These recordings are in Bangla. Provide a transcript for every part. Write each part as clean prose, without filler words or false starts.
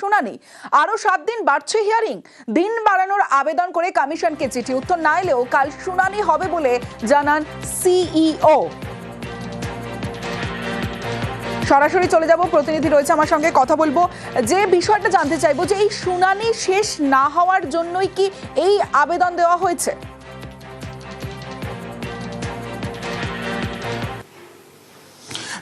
শুনানি, আরো 7 দিন বাড়ছে হিয়ারিং। দিন বাড়ানোর আবেদন করে কমিশনকে চিঠি, উত্তর না এলেও কাল শুনানি হবে বলে জানান সিইও। সরাসরি চলে যাব, প্রতিনিধি রয়েছে আমার সঙ্গে, কথা বলবো। যে বিষয়টা জানতে চাইবো যে এই শুনানি শেষ না হওয়ার জন্যই কি এই আবেদন দেওয়া হয়েছে?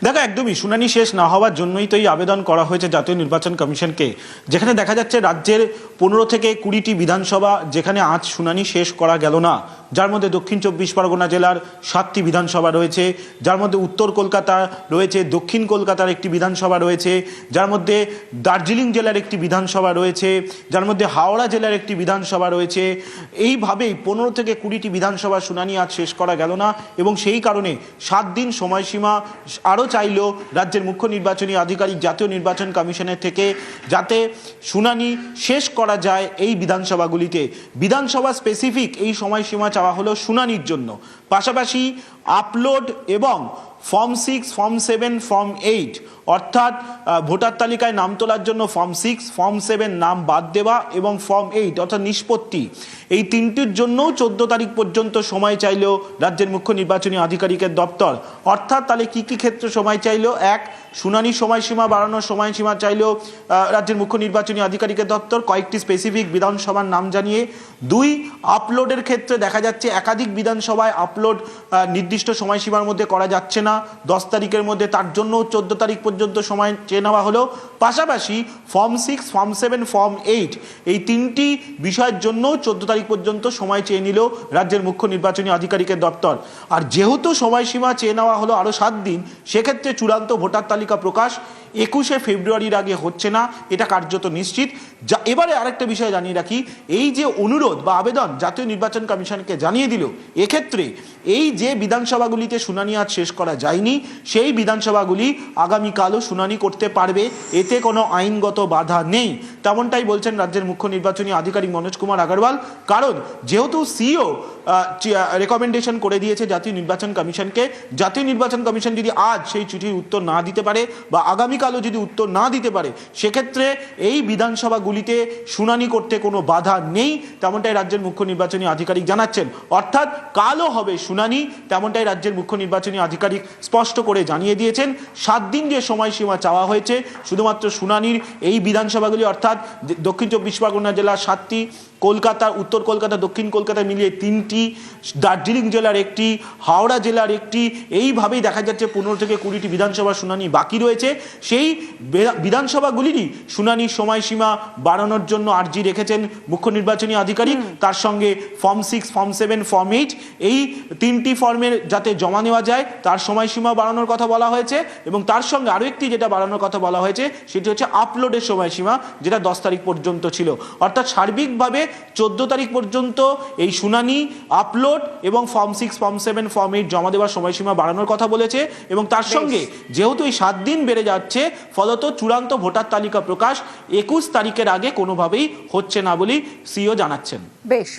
দেখো, একদমই শুনানি শেষ না হওয়ার জন্যই তো এই আবেদন করা হয়েছে জাতীয় নির্বাচন কমিশনকে, যেখানে দেখা যাচ্ছে রাজ্যের 15 থেকে 20টি বিধানসভা যেখানে আজ শুনানি শেষ করা গেল না, যার মধ্যে দক্ষিণ 24 পরগনা জেলার 7টি বিধানসভা রয়েছে, যার মধ্যে উত্তর কলকাতা রয়েছে, দক্ষিণ কলকাতার একটি বিধানসভা রয়েছে, যার মধ্যে দার্জিলিং জেলার একটি বিধানসভা রয়েছে, যার মধ্যে হাওড়া জেলার একটি বিধানসভা রয়েছে। এইভাবেই 15 থেকে 20টি বিধানসভা শুনানি আজ শেষ করা গেল না, এবং সেই কারণে 7 দিন সময়সীমা আরও চাইলেও রাজ্যের মুখ্য নির্বাচনী আধিকারিক জাতীয় নির্বাচন কমিশনের থেকে, যাতে শুনানি শেষ করা যায় এই বিধানসভাগুলিতে। বিধানসভা স্পেসিফিক এই সময়সীমা চাওয়া হলো শুনানির জন্য। পাশাপাশি আপলোড এবং ফর্ম 6, ফর্ম 7, ফর্ম 8 অর্থাৎ ভোটার তালিকায় নাম তোলার জন্য ফর্ম 6, ফর্ম 7 নাম বাদ দেওয়া এবং ফর্ম 8 অর্থাৎ নিষ্পত্তি, এই তিনটির জন্যও 14 তারিখ পর্যন্ত সময় চাইল রাজ্যের মুখ্য নির্বাচনী আধিকারিকের দপ্তর। অর্থাৎ তাহলে কি কি ক্ষেত্রে সময় চাইল? এক, শুনানির সময়সীমা বাড়ানোর সময়সীমা চাইল রাজ্যের মুখ্য নির্বাচনী আধিকারিকের দপ্তর কয়েকটি স্পেসিফিক বিধানসভার নাম জানিয়ে। 2, আপলোডের ক্ষেত্রে দেখা যাচ্ছে একাধিক বিধানসভায় আপলোড নির্দিষ্ট সময়সীমার মধ্যে করা যাচ্ছে না 10 তারিখের মধ্যে, তার জন্য 14 তারিখ পর্যন্ত সময় চেয়ে নেওয়া হলো। পাশাপাশি ফর্ম 6, ফর্ম 7, ফর্ম 8 এই তিনটি বিষয়ের জন্য 14 তারিখ পর্যন্ত সময় চেয়ে নিল রাজ্যের মুখ্য নির্বাচনী আধিকারিকের দপ্তর। আর যেহেতু সময়সীমা চেয়ে নেওয়া হলো আরও 7 দিন, সেক্ষেত্রে চূড়ান্ত ভোটার তালিকা প্রকাশ 21শে ফেব্রুয়ারির আগে হচ্ছে না, এটা কার্যত নিশ্চিত। এবারে আরেকটা বিষয় জানিয়ে রাখি, এই যে অনুরোধ বা আবেদন জাতীয় নির্বাচন কমিশনকে জানিয়ে দিল, এক্ষেত্রে এই যে বিধানসভাগুলিতে শুনানি আজ শেষ করা যায়নি, সেই বিধানসভাগুলি আগামীকালও শুনানি করতে পারবে, এতে কোনো আইনগত বাধা নেই, তেমনটাই বলছেন রাজ্যের মুখ্য নির্বাচনী আধিকারিক মনোজ কুমার আগরওয়াল। কারণ যেহেতু সিইও রেকমেন্ডেশন করে দিয়েছে জাতীয় নির্বাচন কমিশনকে, জাতীয় নির্বাচন কমিশন যদি আজ সেই চিঠির উত্তর না দিতে পারে বা আগামীকালও যদি উত্তর না দিতে পারে, সেক্ষেত্রে এই বিধানসভাগুলিতে শুনানি করতে কোনো বাধা নেই, তেমনটাই রাজ্যের মুখ্য নির্বাচনী আধিকারিক জানাচ্ছেন। অর্থাৎ কালও হবে শুনানি, তেমনটাই রাজ্যের মুখ্য নির্বাচনী আধিকারিক স্পষ্ট করে জানিয়ে দিয়েছেন। 7 দিন যে সময়সীমা চাওয়া হয়েছে শুধুমাত্র শুনানির এই বিধানসভাগুলি, অর্থাৎ দক্ষিণ 24 পরগনা জেলার 7টি, কলকাতা, উত্তর কলকাতা, দক্ষিণ কলকাতা মিলিয়ে 3টি, দার্জিলিং জেলার 1টি, হাওড়া জেলার 1টি, এইভাবেই দেখা যাচ্ছে 15 থেকে 20টি বিধানসভা শুনানি বাকি রয়েছে। সেই বিধানসভাগুলিরই শুনানির সময়সীমা বাড়ানোর জন্য আর্জি রেখেছেন মুখ্য নির্বাচনী আধিকারিক। তার সঙ্গে ফর্ম 6, ফর্ম 7, ফর্ম 8 এই 3টি ফর্মের যাতে জমা নেওয়া যায় তার সময়সীমা বাড়ানোর কথা বলা হয়েছে, এবং তার সঙ্গে আরও একটি যেটা বাড়ানোর কথা বলা হয়েছে সেটি হচ্ছে আপলোডের সময়সীমা, যেটা 10 তারিখ পর্যন্ত ছিল। অর্থাৎ সার্বিকভাবে 14 তারিখ পর্যন্ত এই শুনানি, আপলোড এবং ফর্ম 6, ফর্ম 7, ফর্ম 8 জমা দেওয়ার সময়সীমা বাড়ানোর কথা বলেছে। এবং তার সঙ্গে যেহেতু এই 7 দিন বেড়ে যাচ্ছে, ফলত চূড়ান্ত ভোটার তালিকা প্রকাশ 21 তারিখের আগে কোনোভাবেই হচ্ছে না বলেই সিইও জানাচ্ছেন। বেশ,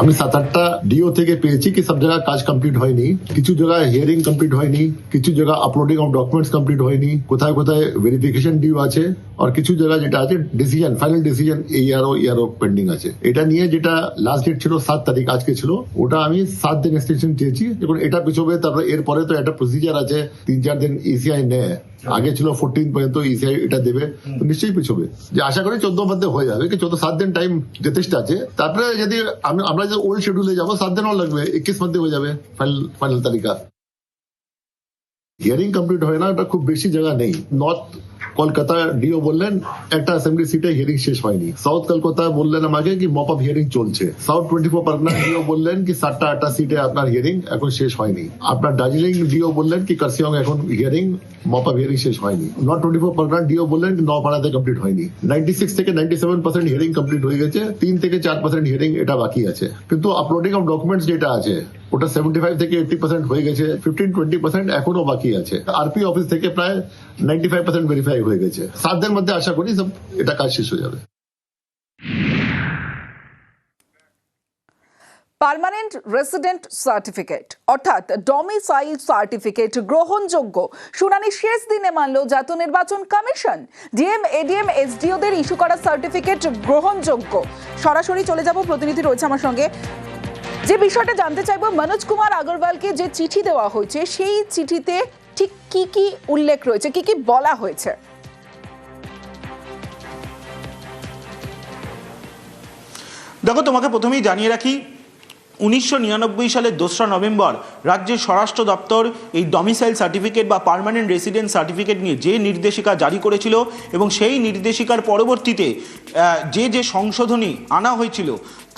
আমি 7-8টা ডিও থেকে পেয়েছি কি সব জায়গায় কাজ কমপ্লিট হয়নি, কিছু জায়গায় হিয়ারিং কমপ্লিট হয়নি, কিছু জায়গায় আপলোডিং অফ ডকুমেন্টস কমপ্লিট হয়নি, কোথায় কোথায় ভেরিফিকেশন ডিউ আছে, আর কিছু জায়গায় যেটা আছে ডিসিশন, ফাইনাল ডিসিশন ইয়ারও পেন্ডিং আছে। এটা নিয়ে যেটা লাস্ট ডেট ছিল 7 তারিখ, আজকে ছিল, ওটা আমি 7 দিন এক্সটেনশন চেয়েছি। যখন এটা পিছবে, তারপরে এরপরে তো একটা প্রসিজার আছে, 3-4 দিন ইসিআই নেয়, আগে ছিল 14 পর্যন্ত ইসিআই এটা দেবে, তো নিশ্চয়ই পিছবে। যে আশা করি 14 মধ্যে হয়ে যাবে, কি 7 দিন টাইম যথেষ্ট আছে। তারপরে যদি আমরা যে ওল্ড শিডিউলে যাবো 7 দিনও লাগবে, 21 মধ্যে হয়ে যাবে ফাইনাল তালিকা। হিয়ারিং কমপ্লিট হয় না, এটা খুব বেশি জায়গা নেই। নর্থ কলকাতা ডিও বললেন একটা অ্যাসেম্বলি সিটে হিয়ারিং শেষ হয়নি। সাউথ কলকাতা বললেন আমাকে কি মপ আপ হিয়ারিং চলছে। সাউথ 24 পরগনা ডিও বললেন কি 7টা-8টা সিটে আপনার হিয়ারিং এখন শেষ হয়নি। আপনার দার্জিলিং ডিও বললেন কি কার্সিয়ং এখন হিয়ারিং, মপ আপ হিয়ারিং শেষ হয়নি। নর্থ 24 পরগনা ডিও বললেন কি 9পাড়াতে কমপ্লিট হয়নি। 96 থেকে 97% হিয়ারিং কমপ্লিট হয়ে গেছে, 3 থেকে 4% হিয়ারিং এটা বাকি আছে। কিন্তু আপলোডিং অফ ডকুমেন্টস যেটা আছে ওটা 75 থেকে 80% হয়ে গেছে, 15-20% এখনো বাকি আছে। আরপি অফিস থেকে প্রায় 95% ভেরিফাই হয়ে গেছে। 7 দিনের মধ্যে আশা করি সব এটা কাজ শেষ হয়ে যাবে। পার্মানেন্ট রেসিডেন্ট সার্টিফিকেট অর্থাৎ ডমিসাইল সার্টিফিকেট গ্রহণযোগ্য শুনানি শেষ দিনে মানল জাতীয় নির্বাচন কমিশন। ডিএম এডিএম এসডিওদের ইস্যু করা সার্টিফিকেট গ্রহণযোগ্য। সরাসরি চলে যাব, প্রতিনিধি রয়েছে আমার সঙ্গে। যে বিষয়টা জানতে চাইবো, মনোজ কুমার আগরওয়ালকে যে চিঠি দেওয়া হয়েছে সেই চিঠিতে ঠিক কি কি উল্লেখ রয়েছে, কি কি বলা হয়েছে? দেখো, তোমাকে প্রথমেই জানিয়ে রাখি 1999 সালের 2রা নভেম্বর রাজ্যের স্বরাষ্ট্র দপ্তর এই ডমিসাইল সার্টিফিকেট বা পার্মানেন্ট রেসিডেন্ট সার্টিফিকেট নিয়ে যে নির্দেশিকা জারি করেছিল এবং সেই নির্দেশিকার পরবর্তীতে যে সংশোধনী আনা হয়েছিল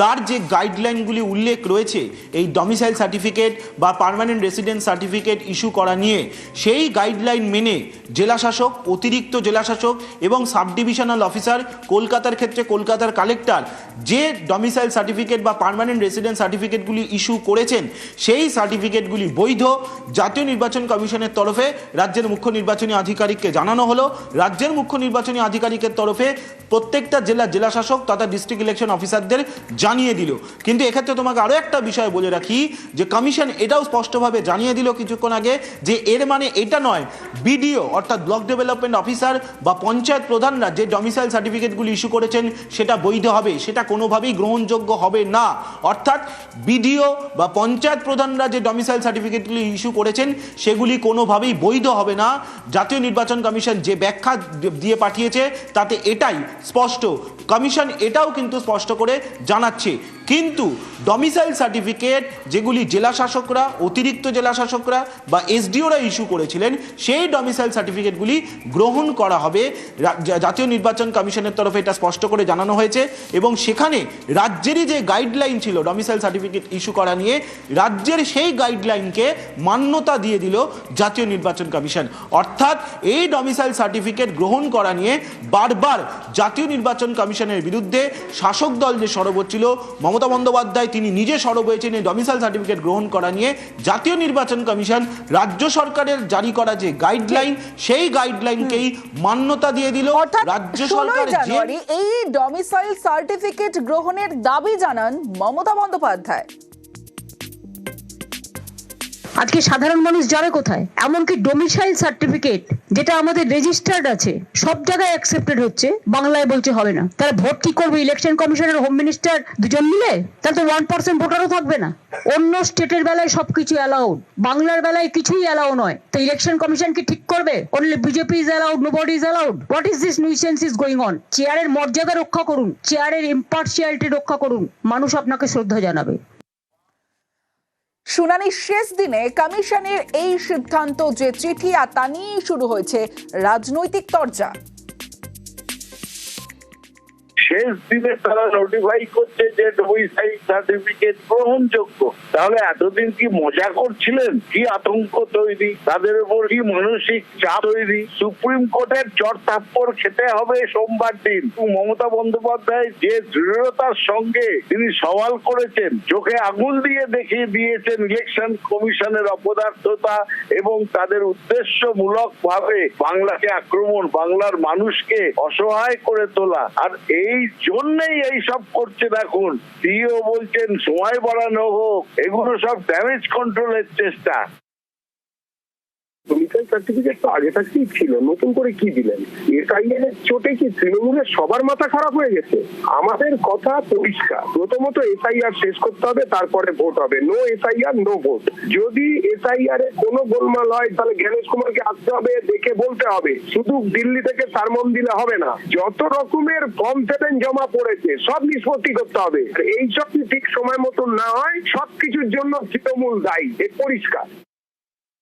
তার যে গাইডলাইনগুলি উল্লেখ রয়েছে এই ডমিসাইল সার্টিফিকেট বা পার্মানেন্ট রেসিডেন্ট সার্টিফিকেট ইস্যু করা নিয়ে, সেই গাইডলাইন মেনে জেলাশাসক, অতিরিক্ত জেলাশাসক এবং সাব ডিভিশনাল অফিসার, কলকাতার ক্ষেত্রে কলকাতার কালেক্টর যে ডমিসাইল সার্টিফিকেট বা পার্মানেন্ট রেসিডেন্ট সার্টিফিকেটগুলি ইস্যু করেছেন সেই সার্টিফিকেটগুলি বৈধ। জাতীয় নির্বাচন কমিশনের তরফে রাজ্যের মুখ্য নির্বাচনী আধিকারিককে জানানো হলো। রাজ্যের মুখ্য নির্বাচনী আধিকারিকের তরফে প্রত্যেকটা জেলাশাসক তথা ডিস্ট্রিক্ট ইলেকশন অফিসারদের জানিয়ে দিল। কিন্তু এক্ষেত্রে তোমাকে আরও একটা বিষয় বলে রাখি যে কমিশন এটাও স্পষ্টভাবে জানিয়ে দিল কিছুক্ষণ আগে যে এর মানে এটা নয় বিডিও অর্থাৎ ব্লক ডেভেলপমেন্ট অফিসার বা পঞ্চায়েত প্রধানরা যে ডমিসাইল সার্টিফিকেটগুলি ইস্যু করেছেন সেটা বৈধ হবে, সেটা কোনোভাবেই গ্রহণযোগ্য হবে না। অর্থাৎ বিডিও বা পঞ্চায়েত প্রধানরা যে ডমিসাইল সার্টিফিকেটগুলি ইস্যু করেছেন সেগুলি কোনোভাবেই বৈধ হবে না। জাতীয় নির্বাচন কমিশন যে ব্যাখ্যা দিয়ে পাঠিয়েছে তাতে এটাই স্পষ্ট। কমিশন এটাও কিন্তু স্পষ্ট করে জানাচ্ছে। কিন্তু ডমিসাইল সার্টিফিকেট যেগুলি জেলাশাসকরা, অতিরিক্ত জেলাশাসকরা বা এসডিওরা ইস্যু করেছিলেন সেই ডমিসাইল সার্টিফিকেটগুলি গ্রহণ করা হবে। জাতীয় নির্বাচন কমিশনের তরফে এটা স্পষ্ট করে জানানো হয়েছে এবং সেখানে রাজ্যেরই যে গাইডলাইন ছিল ডমিসাইল সার্টিফিকেট ইস্যু করা নিয়ে, রাজ্যের সেই গাইডলাইনকে মান্যতা দিয়ে দিল জাতীয় নির্বাচন কমিশন। অর্থাৎ এই ডমিসাইল সার্টিফিকেট গ্রহণ করা নিয়ে বারবার জাতীয় নির্বাচন কমিশনের বিরুদ্ধে শাসক দল যে সরব ছিল, মমতা বন্দ্যোপাধ্যায় তিনি নিজে সরব হয়েছেন এই ডমিসাইল সার্টিফিকেট গ্রহণ করা নিয়ে। জাতীয় নির্বাচন কমিশন রাজ্য সরকারের জারি করা যে গাইডলাইন সেই গাইডলাইনকেই মান্যতা দিয়ে দিল। রাজ্য সরকার এই ডমিসাইল সার্টিফিকেট গ্রহণের দাবি জানান মমতা বন্দ্যোপাধ্যায়। আজকে সাধারণ মানুষ যাবে কোথায়? এমনকি ডোমিসাইল সার্টিফিকেট যেটা আমাদের রেজিস্টার্ড আছে সব জায়গায় অ্যাকসেপ্টেড হচ্ছে, বাংলায় বলছে হবে না। তাহলে ভোট কি করবে ইলেকশন কমিশনের হোম মিনিস্টার দুজন মিলে? তাহলে তো 1% ভোটারও থাকবে না। অন্য স্টেটের বেলায় সবকিছু অ্যালাউড, বাংলার বেলায় কিছুই অ্যালাউ নয়। তো ইলেকশন কমিশন কি ঠিক করবে only BJP is allowed, nobody is allowed? What is this nuisance is going on? চেয়ারের মর্যাদা রক্ষা করুন, চেয়ারের ইম্পার্শিয়ালিটি রক্ষা করুন, মানুষ আপনাকে শ্রদ্ধা জানাবে। শুনানির শেষ দিনে কমিশনের এই সিদ্ধান্ত যে চিঠি আর তা নিয়ে শুরু হয়েছে রাজনৈতিক তরজা। শেষ দিনে তারা নোটিফাই করছে যে ডমিসাইল সার্টিফিকেট গ্রহণযোগ্য। তাহলে এতদিন কি মজা করছিলেন? কি আতঙ্ক তৈরি, তাদের উপর কি মানসিক চাপ তৈরি। সুপ্রিম কোর্টের চড়-থাপ্পড় খেতে হবে সোমবার দিন। মমতা বন্দ্যোপাধ্যায় যে দৃঢ়তার সঙ্গে তিনি সওয়াল করেছেন, চোখে আঙুল দিয়ে দেখিয়ে দিয়েছেন ইলেকশন কমিশনের অপদার্থতা এবং তাদের উদ্দেশ্যমূলক ভাবে বাংলাকে আক্রমণ, বাংলার মানুষকে অসহায় করে তোলা। আর এই জন্যই এই সব করছে। দেখুন, সিইও বলছেন সময় বাড়ানো হোক, এগুলো সব ড্যামেজ কন্ট্রোলের চেষ্টা। ডমিসাইল সার্টিফিকেট তো আগে থাকতেই ছিল, নতুন করে কি দিলেন? এসআইআর এর চোটে কি তৃণমূলের সবার মাথা খারাপ হয়ে গেছে? আমাদের কথা পরিষ্কার, প্রথমত এসআইআর শেষ করতে হবে, তারপরে ভোট হবে। No SIR no vote. যদি এসআইআর এ কোনো গোলমাল হয় তাহলে জ্ঞানেশ কুমারকে আসতে হবে, দেখে বলতে হবে। শুধু দিল্লি থেকে সারমন দিলে হবে না, যত রকমের ফর্ম 7 জমা পড়েছে সব নিষ্পত্তি করতে হবে। এইসব ঠিক সময় মতো না হয় সবকিছুর জন্য তৃণমূল দায়ী, এ পরিষ্কার।